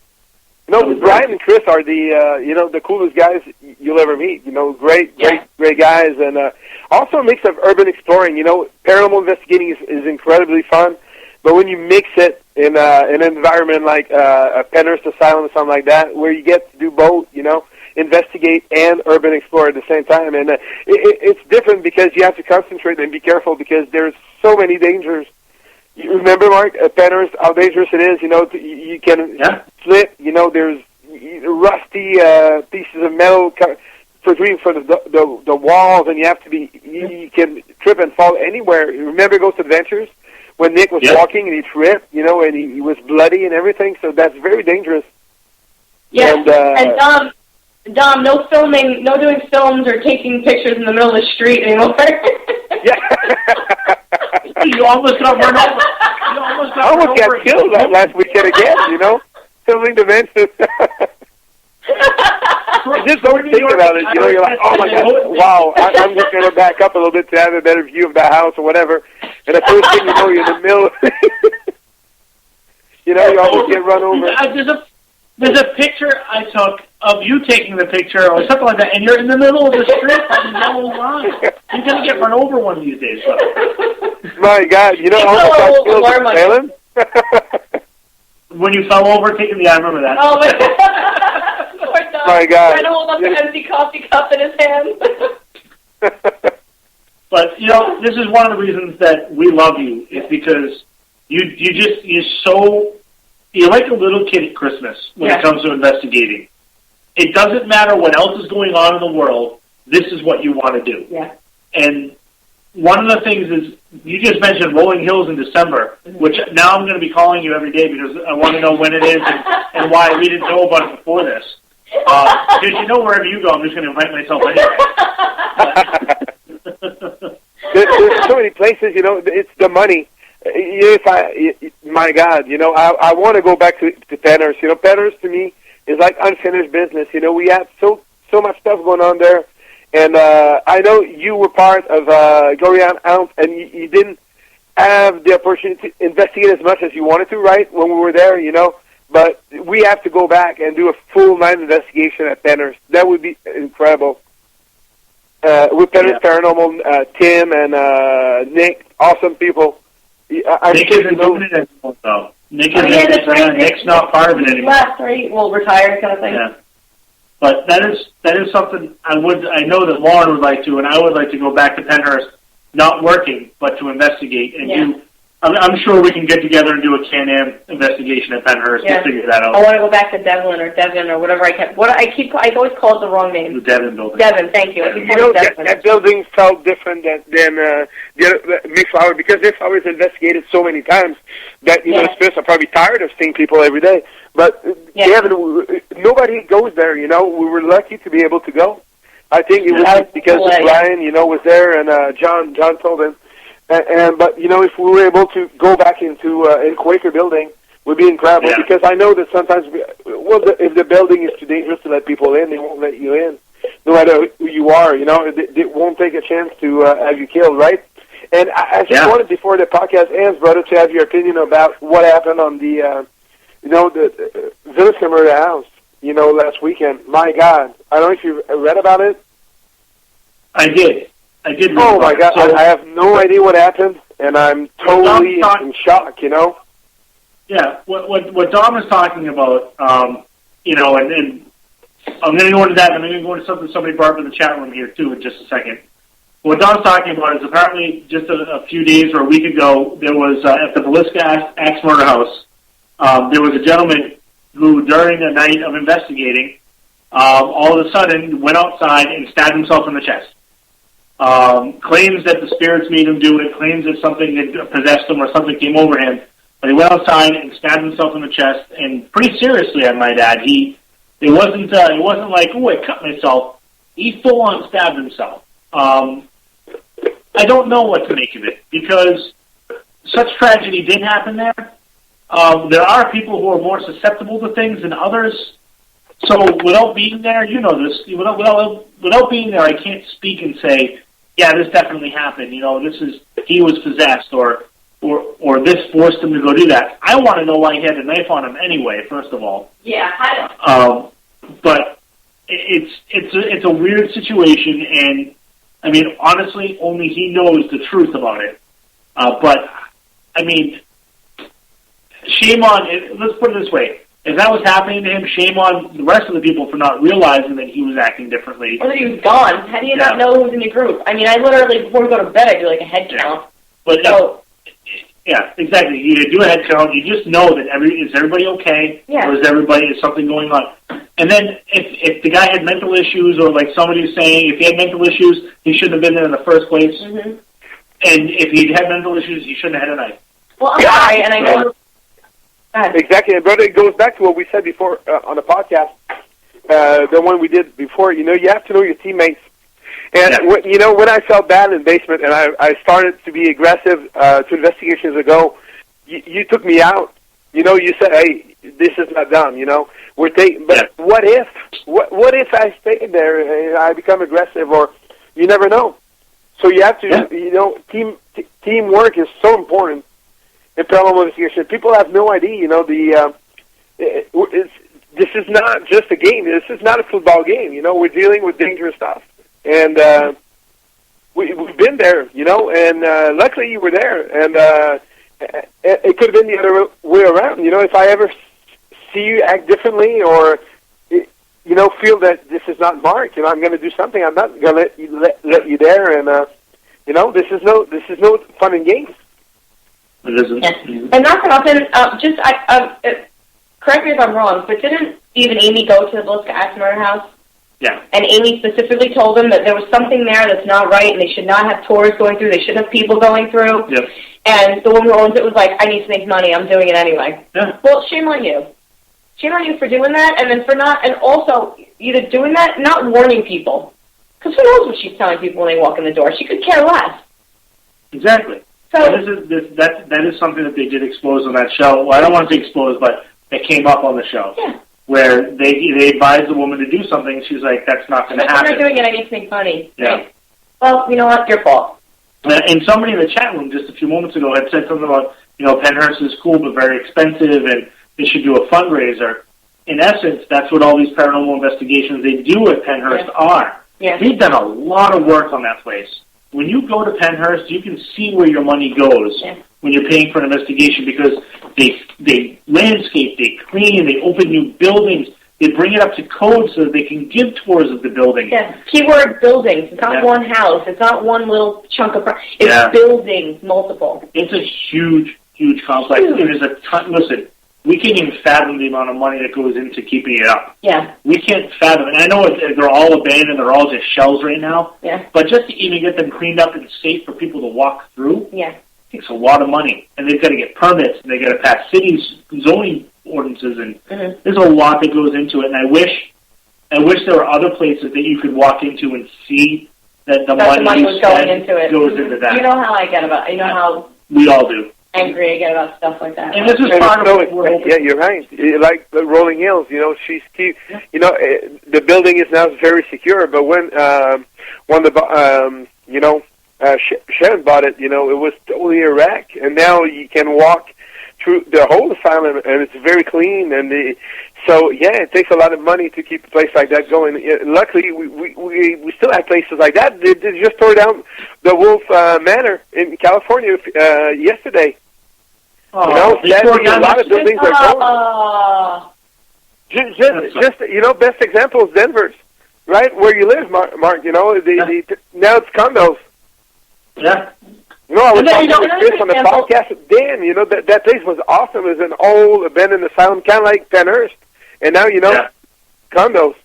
No, Brian and Chris are the you know, the coolest guys you'll ever meet. You know, great guys, and also a mix of urban exploring. You know, paranormal investigating is incredibly fun, but when you mix it in an environment like a Penhurst Asylum or something like that, where you get to do both, you know, investigate and urban explore at the same time, and it's different because you have to concentrate and be careful because there's so many dangers. You remember, Mark, at Penhurst, how dangerous it is. You know, you can slip. You know, there's rusty pieces of metal protruding from the walls, and you have to be. You can trip and fall anywhere. Remember Ghost Adventures when Nick was walking and he tripped. You know, and he was bloody and everything. So that's very dangerous. Yeah, and Dom, no filming, no doing films or taking pictures in the middle of the street anymore. Yeah. You almost got run over. I almost got killed that last weekend again, you know? Filming the Venture. Just don't think about it, you know? You're like, oh my God, wow, I'm just going to back up a little bit to have a better view of the house or whatever. And the first thing you know, you're in the middle. You know, you almost get run over. There's a picture I took of you taking the picture or something like that, and you're in the middle of the strip on the yellow line. You're going to get run over one of these days. So. My God, you know, I almost got killed in Salem. When you fell over, taking the, I remember that. Oh, my God. My God. Trying to hold up an empty coffee cup in his hand. But, you know, this is one of the reasons that we love you, is because you're like a little kid at Christmas when it comes to investigating. It doesn't matter what else is going on in the world. This is what you want to do. Yeah. And one of the things is, you just mentioned Rolling Hills in December, which now I'm going to be calling you every day because I want to know when it is and why we didn't know about it before this. Because you know wherever you go, I'm just going to invite myself anyway. There's so many places, you know, it's the money. My God, you know, I want to go back to Penhurst. You know, Penhurst to me is like unfinished business. You know, we have so much stuff going on there, and I know you were part of Gorian Out, and you didn't have the opportunity to investigate as much as you wanted to, right, when we were there, you know, but we have to go back and do a full night investigation at Penhurst. That would be incredible. With Penhurst Paranormal, Tim and Nick, awesome people. Nick isn't doing it anymore, though. Nick's not part of it anymore. Left, right? Well, retired kind of thing. Yeah. But that is something I know that Lauren would like to, and I would like to go back to Penhurst, not working, but to investigate. And I'm sure we can get together and do a Can-Am investigation at Penhurst to figure that out. I want to go back to Devon or whatever I always call it the wrong name. The Devon building. Devon, thank you. You know, that building felt different than the other Mayflower, because Mayflower is investigated so many times that, you know, the spirits are probably tired of seeing people every day. But Devon, nobody goes there, you know. We were lucky to be able to go. I think it was because Brian, you know, was there, and John told him. But, you know, if we were able to go back into in Quaker building, would be incredible, because I know that sometimes, if the building is too dangerous to let people in, they won't let you in, no matter who you are, you know. They won't take a chance to have you killed, right? And I just wanted, before the podcast ends, brother, to have your opinion about what happened on the, the Village Murder House, last weekend. My God. I don't know if you read about it. I did. Read oh, my God. So, I have no idea what happened, and I'm totally in shock, Yeah, what Dom is talking about, and I'm going to go into that, and I'm going to go into something somebody brought up in the chat room here, too, in just a second. What Don's talking about is apparently just a few days or a week ago, there was, at the Villisca Axe Murder House, there was a gentleman who, during a night of investigating, all of a sudden went outside and stabbed himself in the chest. Claims that the spirits made him do it, claims that something had possessed him or something came over him, but he went outside and stabbed himself in the chest, and pretty seriously, I might add. It wasn't like, oh, I cut myself. He full-on stabbed himself. I don't know what to make of it, because such tragedy did happen there. There are people who are more susceptible to things than others. So without being there, you know this, without being there, I can't speak and say, yeah, this definitely happened. He was possessed, or this forced him to go do that. I want to know why he had a knife on him anyway, first of all. Yeah, I don't. But it's a weird situation, and I mean, honestly, only he knows the truth about it. But I mean, shame on. Let's put it this way: if that was happening to him, shame on the rest of the people for not realizing that he was acting differently. Or that he was gone. How do you not know who was in your group? I mean, I literally, before we go to bed, I do like a head count. But yeah, exactly. You do a head count. You just know that is everybody okay? Yeah. Or is something going on? And then if the guy had mental issues, or like somebody's saying, if he had mental issues, he shouldn't have been there in the first place. Mm-hmm. And if he had mental issues, he shouldn't have had a knife. Well, I'm sorry, and I know. Exactly, and brother, it goes back to what we said before on the podcast, the one we did before. You have to know your teammates. And when I felt bad in the basement, and I started to be aggressive 2 investigations ago, you took me out. You said, "Hey, this is not done." We're taking. But what if? What if I stay there and I become aggressive? Or you never know. So you have to. Teamwork is so important in paranormal investigation. People have no idea. This is not just a game. This is not a football game. We're dealing with dangerous stuff. And we've been there, and luckily you were there. And it could have been the other way around. If I ever see you act differently, or feel that this is not Marc, I'm going to do something. I'm not going to let you there. And this is no fun and games. It isn't. Yeah. And not for nothing. Correct me if I'm wrong, but didn't even Amy go to the Villisca Axe Murder House? Yeah. And Amy specifically told them that there was something there that's not right, and they should not have tours going through. They shouldn't have people going through. Yep. And the woman who owns it was like, I need to make money. I'm doing it anyway. Yeah. Well, shame on you. Shame on you for doing that, and then for not, and also either doing that, not warning people. Because who knows what she's telling people when they walk in the door? She could care less. Exactly. So that is something that they did expose on that show. Well, I don't want to say expose, but it came up on the show. Yeah. Where they advised the woman to do something, she's like, that's not going to happen. I'm not doing it, I need to make money. Yeah. Right? Well, you know what? Your fault. And somebody in the chat room just a few moments ago had said something about, Pennhurst is cool but very expensive, and they should do a fundraiser. In essence, that's what all these paranormal investigations they do at Pennhurst are. Yeah. They've done a lot of work on that place. When you go to Pennhurst, you can see where your money goes when you're paying for an investigation, because they landscape, they clean, they open new buildings, they bring it up to code so that they can give tours of the building. Yeah, keyword buildings. It's not one house. It's not one little chunk of it's buildings, multiple. It's a huge, huge complex. There's a ton. Listen, we can't even fathom the amount of money that goes into keeping it up. Yeah. We can't fathom it. And I know they're all abandoned, they're all just shells right now. Yeah. But just to even get them cleaned up and safe for people to walk through, takes a lot of money. And they've got to get permits, and they've got to pass cities zoning ordinances, and there's a lot that goes into it. And I wish there were other places that you could walk into and see that the money was going into it. Goes into that. You know how I get about it. You know how we all do. Angry I get about stuff like that. And this is part of what we're hoping. Yeah, you're right. Like the Rolling Hills, she's key. The building is now very secure, but when the Sheridan bought it, it was totally a wreck, and now you can walk through the whole asylum, and it's very clean. And so it takes a lot of money to keep a place like that going. Luckily, we still have places like that. They just tore down the Wolf Manor in California yesterday. Oh, sadly, a lot of buildings are gone. Just best example is Denver's, right where you live, Marc. Now it's condos. Yeah. I was talking to Chris on the podcast. Dan, that place was awesome. It was an old abandoned asylum, kind of like Penhurst. And now, condos.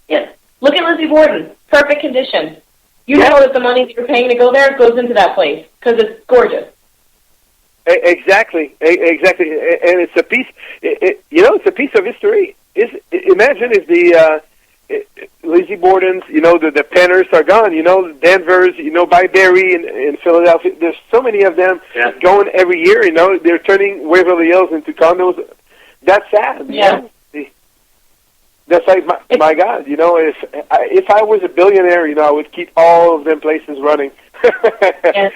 Yeah. Look at Lizzie Borden. Perfect condition. You know that the money that you're paying to go there goes into that place because it's gorgeous. Exactly. And it's a piece, it's a piece of history. Imagine if the Lizzie Borden's, the Penhurst are gone, Denver's, by Barry in Philadelphia. There's so many of them going every year, they're turning Waverly Hills into condos. That's sad. Yeah. That's like, my God, if I was a billionaire, I would keep all of them places running. Yeah.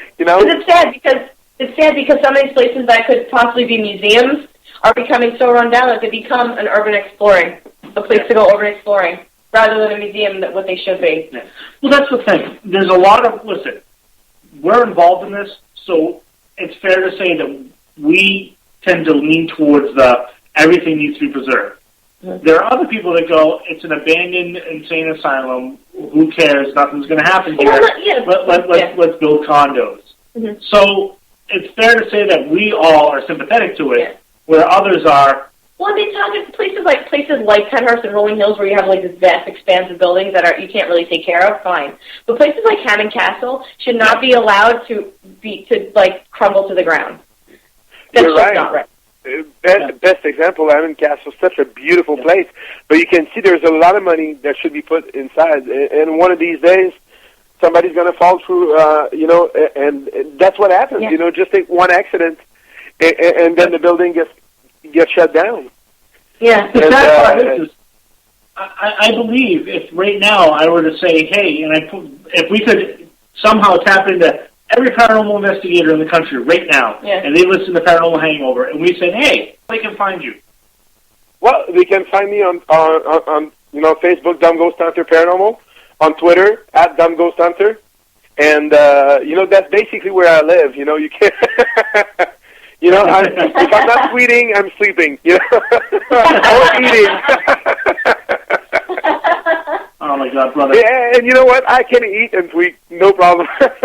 It's sad because some of these places that could possibly be museums are becoming so run down that they become an urban exploring, a place to go urban exploring, rather than a museum that what they should be. Yeah. Well, that's the thing. There's a lot of, listen, we're involved in this, so it's fair to say that we tend to lean towards the everything needs to be preserved. Mm-hmm. There are other people that go, it's an abandoned insane asylum, who cares, nothing's going to happen here, let's build condos. Mm-hmm. So it's fair to say that we all are sympathetic to it, where others are. Well, they talk about places like Penhurst and Rolling Hills where you have like this vast expanse of buildings that you can't really take care of. Fine, but places like Hammond Castle should not be allowed to crumble to the ground. That's You're right. Not right. Best example, Hammond Castle, such a beautiful place, but you can see there's a lot of money that should be put inside, and one of these days, somebody's going to fall through, and that's what happens. Yeah. Just take one accident, and then the building gets shut down. Yeah. The sad part is, I believe if right now I were to say, hey, if we could somehow tap into every paranormal investigator in the country right now, and they listen to Paranormal Hangover, and we said, hey, they can find you. Well, they can find me on Facebook, Dumb Ghost Hunter Paranormal, on Twitter @Dumb Ghost Hunter, and that's basically where I live. You can't. If I'm not tweeting, I'm sleeping. Or eating. Oh my God, brother! Yeah, and you know what? I can eat and tweet, no problem. Brock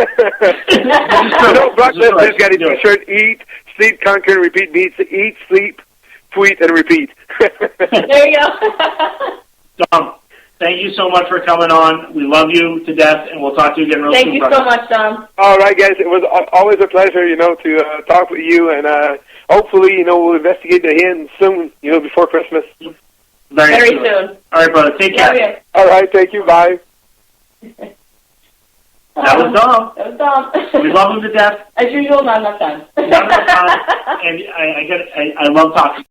Lesnar's got a T-shirt: eat, sleep, conquer, and repeat. Beats eat, sleep, tweet, and repeat. There you go. Dom, thank you so much for coming on. We love you to death, and we'll talk to you again real soon. Thank you so much, Dom. All right, guys. It was always a pleasure, to talk with you, and hopefully, we'll investigate the hen soon, before Christmas. Very soon. All right, brother. Take care. Yeah. All right. Thank you. Bye. That was Dom. We love him to death. As usual, not enough time. Not enough time. And I love talking.